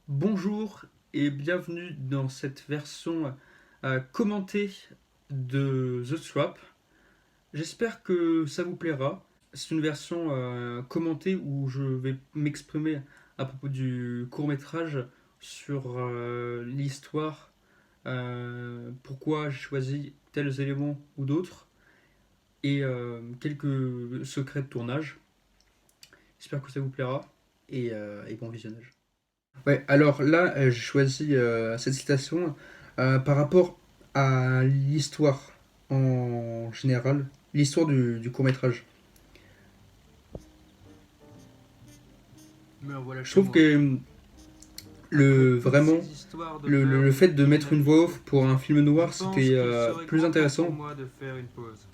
Bonjour et bienvenue dans cette version commentée de The Swap. J'espère que ça vous plaira. C'est une version commentée où je vais m'exprimer à propos du court métrage sur l'histoire, pourquoi j'ai choisi tels éléments ou d'autres et quelques secrets de tournage. J'espère que ça vous plaira et bon visionnage. Ouais, alors là, j'ai choisi cette citation par rapport à l'histoire en général, l'histoire du court-métrage. Me revoilà Je chez trouve moi. que Après toutes vraiment, ces histoires de le meurtres et fait de de mettre une kidnappings, voix off pour un film je noir, pense c'était qu'il serait plus grand temps pour intéressant. moi de faire une pause.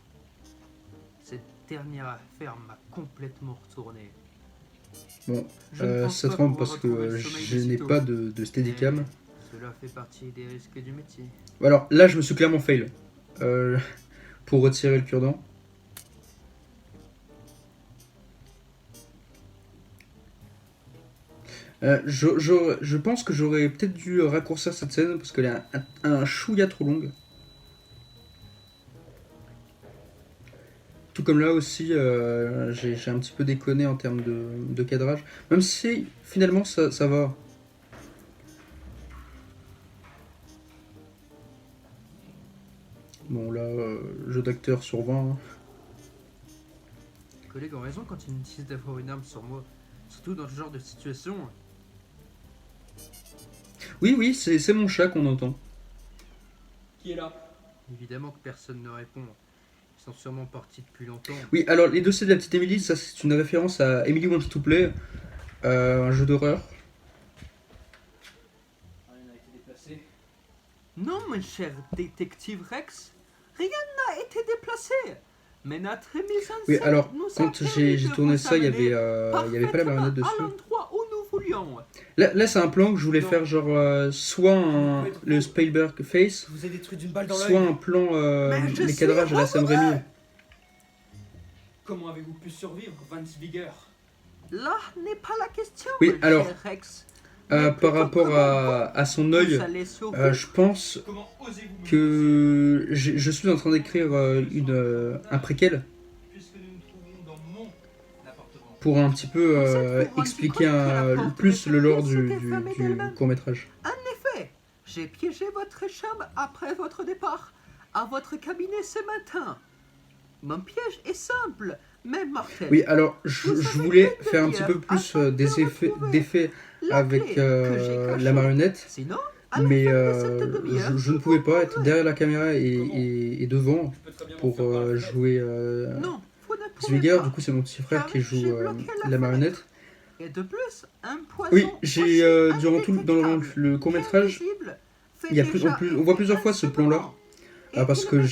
Cette dernière affaire m'a complètement retourné. Bon, Je ne pense ça pas te rend pouvoir parce que retrouver le sommeil je de n'ai sitôt. pas de steadicam. Mais cela fait partie des risques du métier. Alors là, je me suis clairement fail euh, pour retirer le cure-dent. Je pense que j'aurais peut-être dû raccourcir cette scène parce qu'elle est un chouïa trop longue. Tout comme là aussi, j'ai un petit peu déconné en termes de cadrage. Même si finalement ça va. Bon là, jeu d'acteur sur 20, hein. Les collègues ont raison quand ils me disent d'avoir une arme sur moi. Surtout dans ce genre de situation. Oui, oui, c'est mon chat qu'on entend. Qui est là? Évidemment que personne ne répond. Ils sont sûrement partis depuis longtemps. Oui, alors les dossiers de la petite Emily, ça c'est une référence à Emily Wants to Play, un jeu d'horreur. Rien n'a été déplacé. Non, mon cher détective Rex, rien n'a été déplacé. Mais notre mise en Oui, scène alors nous a quand permis j'ai de tourné vous ça, amener il y avait pas la parfaitement marionnette à dessus. l'endroit où nous voulions. Là c'est un plan que je voulais Non. faire genre soit le Spielberg face, Je vous ai détruit d'une balle dans soit l'œil. un plan Mais je les suis cadrages à la Sam Raimi. Comment avez-vous pu survivre, Van Zwiger? Là n'est pas la question, Oui, mon alors, cher Rex. Mais par plutôt rapport comment à son vous œil, allez survivre. je pense Comment osez-vous me menacer? que je suis en train d'écrire un préquel Puisque nous nous trouvons dans mon appartement. pour un petit peu Vous êtes-vous rendu expliquer compte que la porte plus de le cette lore pièce s'était fermée du d'elle-même? court métrage. En effet, j'ai piégé votre chambre après votre départ à votre cabinet ce matin. Mon piège est simple, mais mortel. Oui, alors Vous je avez voulais que de faire un petit dire peu plus afin de d'effets retrouver la avec clé que j'ai cachée. la marionnette, Sinon, à la mais fin de cette demi-heure, je ne vous pouvais pas être mourrez. derrière la caméra et devant Je peux très bien pour m'enfuir par la fenêtre. jouer Non, vous ne pouvez Zwiger. pas. Du coup, c'est mon petit frère Car qui joue j'ai bloqué la la marionnette. fenêtre. Et de plus, un Oui, poison j'ai aussi durant tout dans indétectable le court métrage, qu'invisible fait il y a plus, déjà on voit effet plusieurs en fois ce ce plan-là. moment. Et Parce il que met une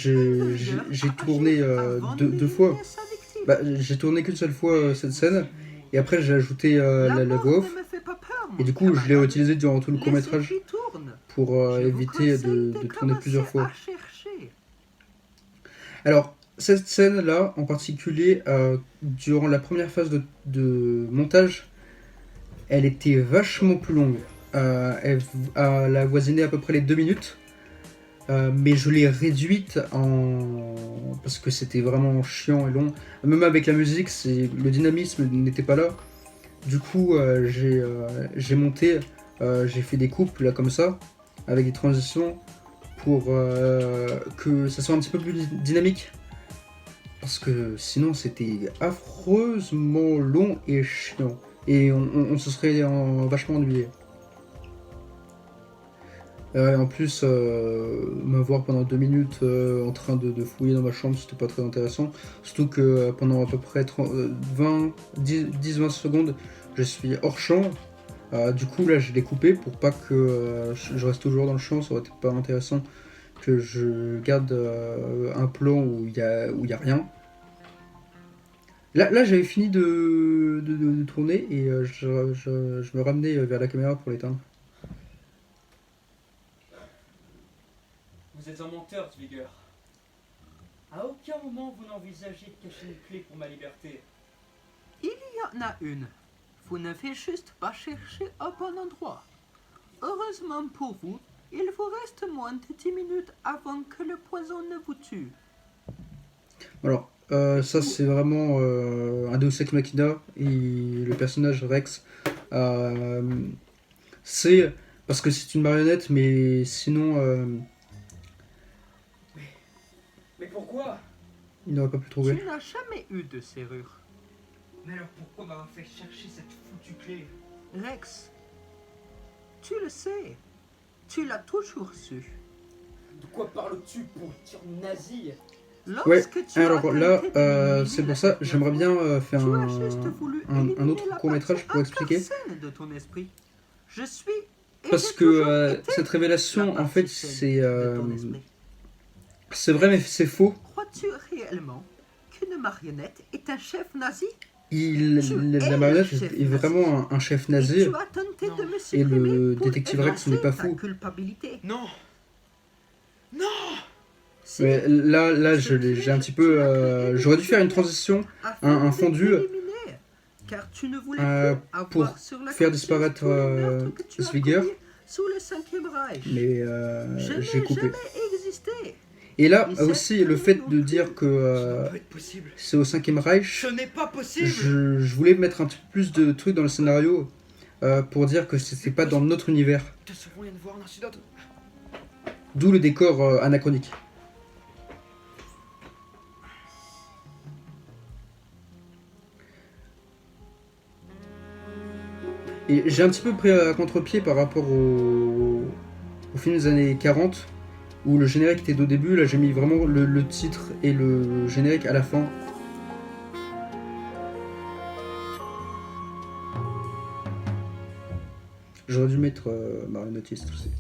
demi-heure j'ai à tourné agir avant deux fois. d'éliminer sa victime. Bah, j'ai tourné qu'une seule fois cette scène. Aussi, vous Et après, j'ai ajouté La la mort voix ne off. me fait pas peur, Et mon du coup, je l'ai camarade. utilisé durant tout le court Les métrage circuits tournent. pour Je vous éviter conseille de de tourner plusieurs commencer fois. à chercher. Alors, cette scène-là, en particulier, durant la première phase de montage, elle était vachement plus longue. Elle a avoisiné à peu près les 2 minutes. Mais je l'ai réduite parce que c'était vraiment chiant et long. Même avec la musique, le dynamisme n'était pas là. Du coup, j'ai monté, j'ai fait des coupes là comme ça, avec des transitions pour que ça soit un petit peu plus dynamique. Parce que sinon, c'était affreusement long et chiant. Et on se serait vachement ennuyé. En plus, me voir pendant 2 minutes en train de fouiller dans ma chambre, c'était pas très intéressant. Surtout que pendant à peu près 10-20 secondes, je suis hors champ. Du coup, là, je l'ai coupé pour pas que je reste toujours dans le champ. Ça aurait été pas intéressant que je garde un plan où il y a rien. Là j'avais fini de tourner et je me ramenais vers la caméra pour l'éteindre. Vous êtes un menteur, Zwiger. À aucun moment vous n'envisagez de cacher une clé pour ma liberté. Il y en a une. Vous ne faites juste pas chercher au bon endroit. Heureusement pour vous, il vous reste moins de 10 minutes avant que le poison ne vous tue. Alors, ça c'est vraiment un Deus Ex Machina et le personnage Rex. C'est parce que c'est une marionnette, mais sinon Mais pourquoi? il n'aurait pas pu le trouver. Tu n'as jamais eu de serrure. Mais alors pourquoi m'avoir fait chercher cette foutue clé? Rex, tu le sais. Tu l'as toujours su. De quoi parles-tu, pourriture nazie? Ouais, Lorsque tu as alors là, tenté d'éliminer c'est la pour ça, première j'aimerais bien fois, faire tu as juste voulu un éliminer autre la court-métrage pour partie expliquer. incarcène de ton esprit. Je suis et Parce j'ai que toujours été cette révélation, la en fait, partie saine de ton esprit. c'est vrai, mais c'est faux. Crois-tu réellement qu'une marionnette est un chef nazi? La marionnette est vraiment un chef Et nazi. tu as tenté de me Et supprimer le pour détective Rex n'est effacer pas ta fou. culpabilité. Non. Si, Mais là, ce j'ai piège, un petit tu peu. l'as créé J'aurais dû faire une exprès, transition, afin un de fondu, t'éliminer, car tu ne voulais euh, plus avoir pour sur la faire conscience disparaître tous les meurtres que tu as Svigger. commis sous le 5e Reich. Mais Je j'ai n'ai coupé. jamais existé. Et là Et cette aussi, le nuit fait non de plus. dire que Ça ne peut être possible. c'est au 5e Reich, Ce n'est pas possible. je voulais mettre un petit peu plus de trucs dans le scénario pour dire que c'était pas dans notre univers. De ce vient de voir un incident. D'où le décor anachronique. Et j'ai un petit peu pris à contre-pied par rapport au film des années 40, où le générique était au début. Là, j'ai mis vraiment le titre et le générique à la fin. J'aurais dû mettre marionnettiste aussi.